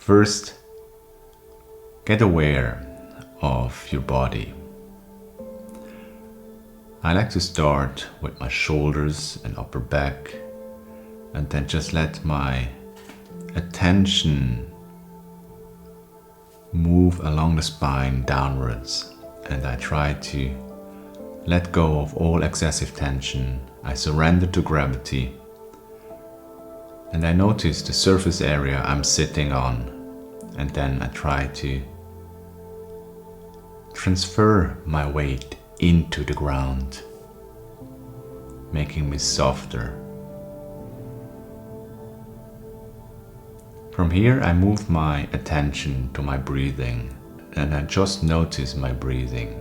First, get aware of your body. I like to start with my shoulders and upper back, and then just let my attention move along the spine downwards, and I try to let go of all excessive tension. I surrender to gravity, and I notice the surface area I'm sitting on, and then I try to transfer my weight into the ground, making me softer. From here I move my attention to my breathing, and I just notice my breathing.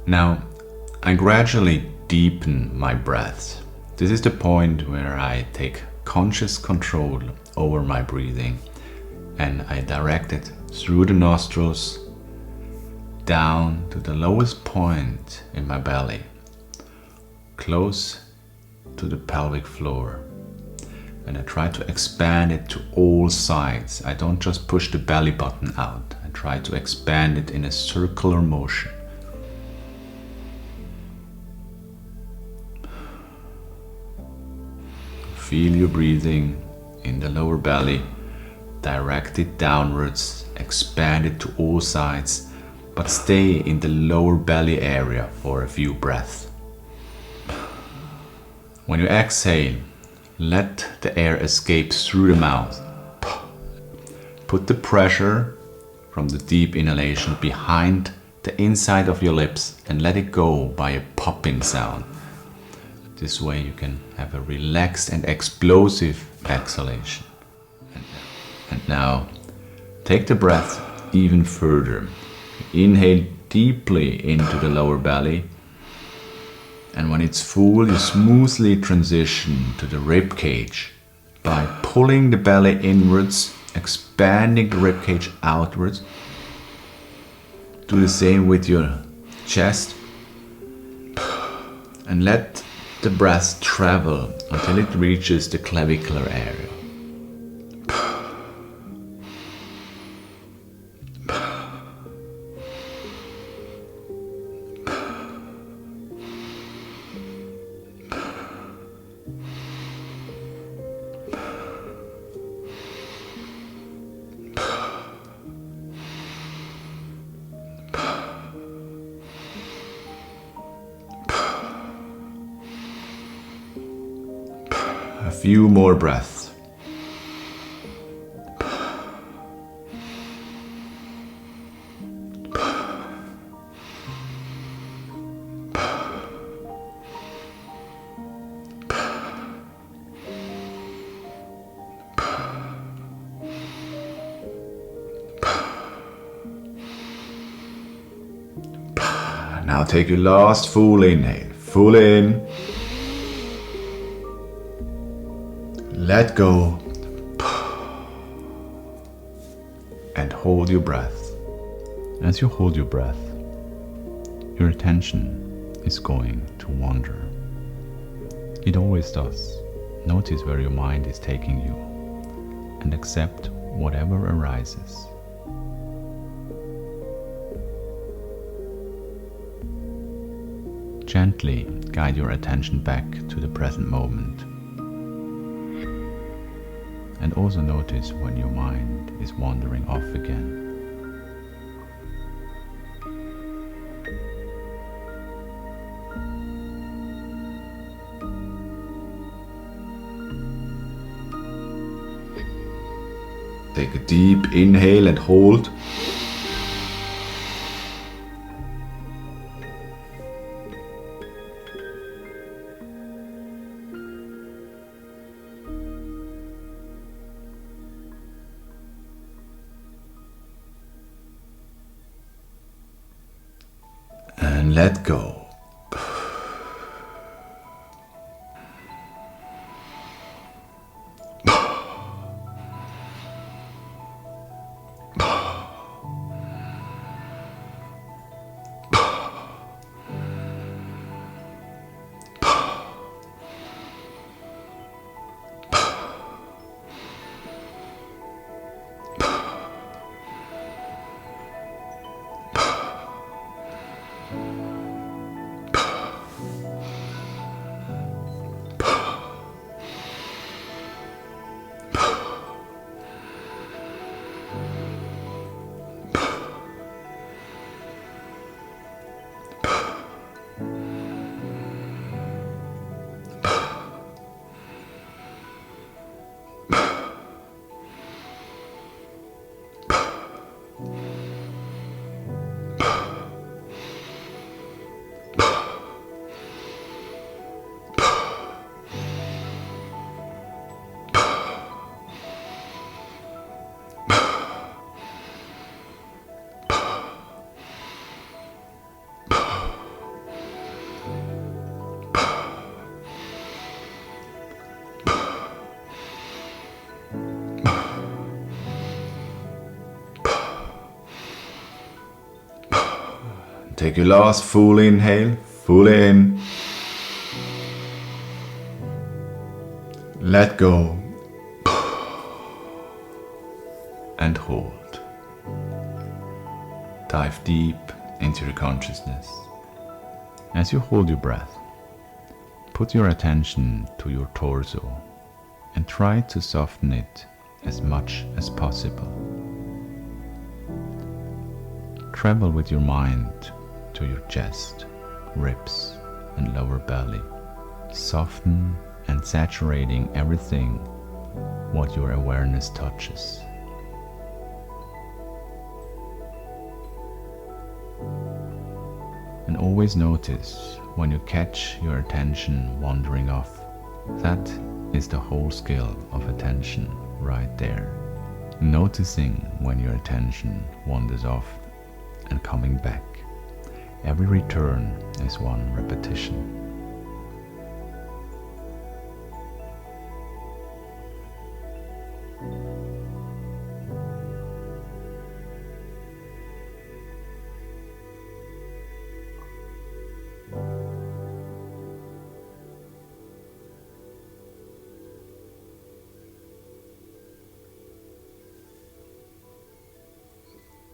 Now, I gradually deepen my breath. This is the point where I take conscious control over my breathing, and I direct it through the nostrils down to the lowest point in my belly, close to the pelvic floor. And I try to expand it to all sides. I don't just push the belly button out. I try to expand it in a circular motion. Feel your breathing in the lower belly, direct it downwards, expand it to all sides, but stay in the lower belly area for a few breaths. When you exhale, let the air escape through the mouth. Put the pressure from the deep inhalation behind the inside of your lips and let it go by a popping sound. This way you can have a relaxed and explosive exhalation. And now, take the breath even further. Inhale deeply into the lower belly, and when it's full, you smoothly transition to the rib cage by pulling the belly inwards, expanding the rib cage outwards. Do the same with your chest, and let the breath travel until it reaches the clavicular area. A few more breaths. Now take your last full inhale. Full in. Let go. And hold your breath. As you hold your breath, your attention is going to wander. It always does. Notice where your mind is taking you and accept whatever arises. Gently guide your attention back to the present moment. And also notice when your mind is wandering off again. Take a deep inhale and hold. And let go. Take your last full inhale, fully in. Let go. And hold. Dive deep into your consciousness. As you hold your breath, put your attention to your torso and try to soften it as much as possible. Travel with your mind to your chest, ribs, and lower belly. Soften and saturating everything what your awareness touches. And always notice when you catch your attention wandering off. That is the whole skill of attention right there. Noticing when your attention wanders off and coming back. Every return is one repetition.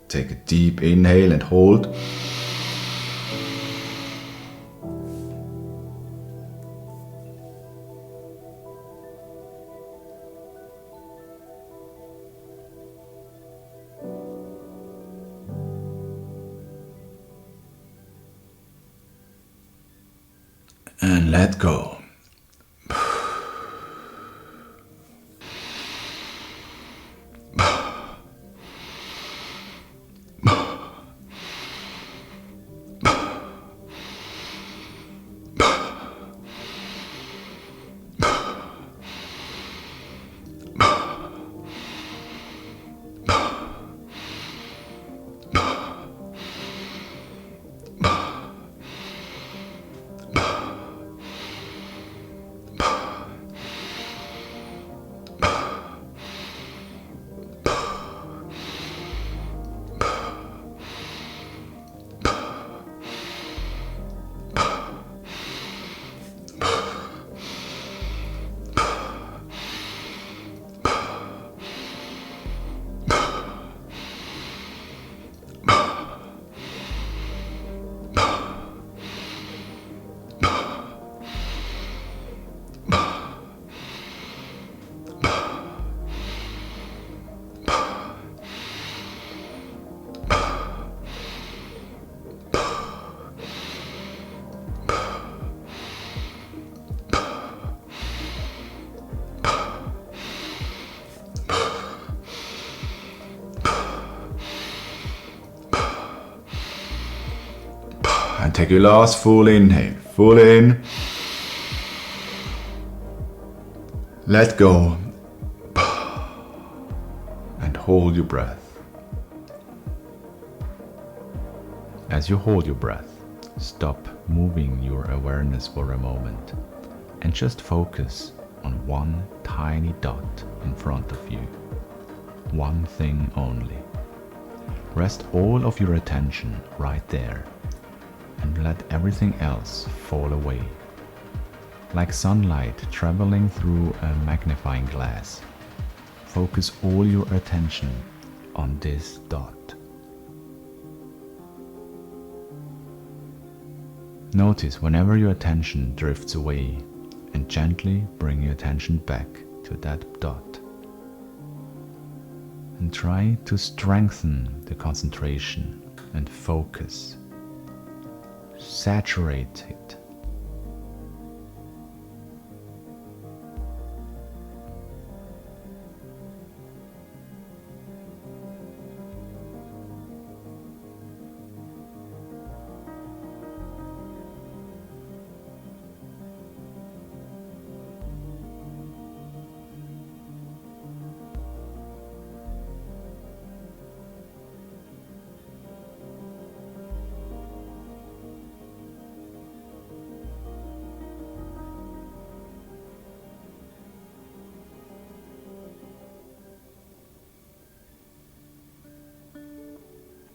Take a deep inhale and hold. And let go. And take your last full inhale. Full in. Let go. And hold your breath. As you hold your breath, stop moving your awareness for a moment and just focus on one tiny dot in front of you. One thing only. Rest all of your attention right there and let everything else fall away. Like sunlight traveling through a magnifying glass, focus all your attention on this dot. Notice whenever your attention drifts away and gently bring your attention back to that dot. And try to strengthen the concentration and focus. Saturate it.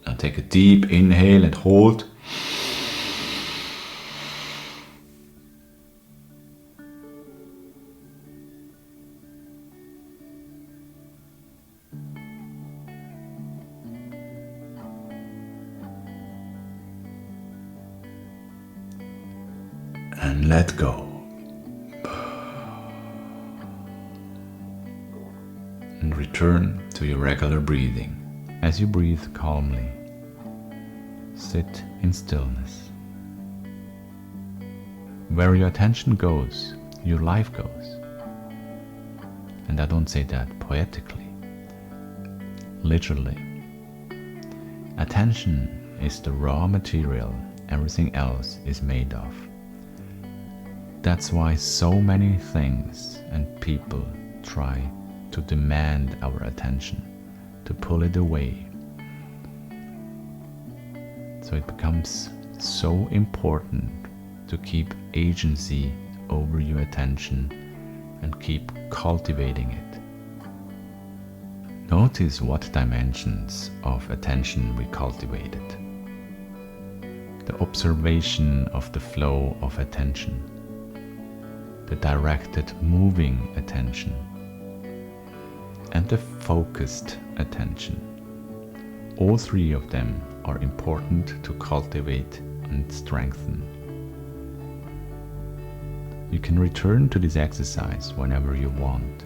Now take a deep inhale and hold. And let go. And return to your regular breathing. As you breathe calmly, sit in stillness. Where your attention goes, your life goes. And I don't say that poetically, literally. Attention is the raw material everything else is made of. That's why so many things and people try to demand our attention, to pull it away. So it becomes so important to keep agency over your attention and keep cultivating it. Notice what dimensions of attention we cultivated. The observation of the flow of attention, the directed moving attention, and the focused attention. All three of them are important to cultivate and strengthen. You can return to this exercise whenever you want,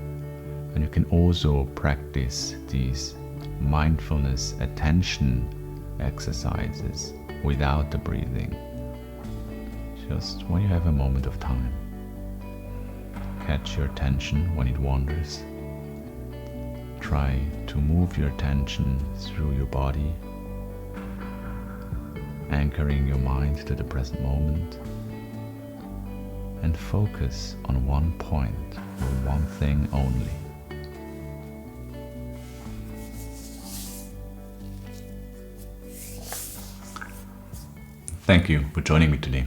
and you can also practice these mindfulness attention exercises without the breathing, just when you have a moment of time. Catch your attention when it wanders. Try to move your attention through your body, anchoring your mind to the present moment, and focus on one point or one thing only. Thank you for joining me today.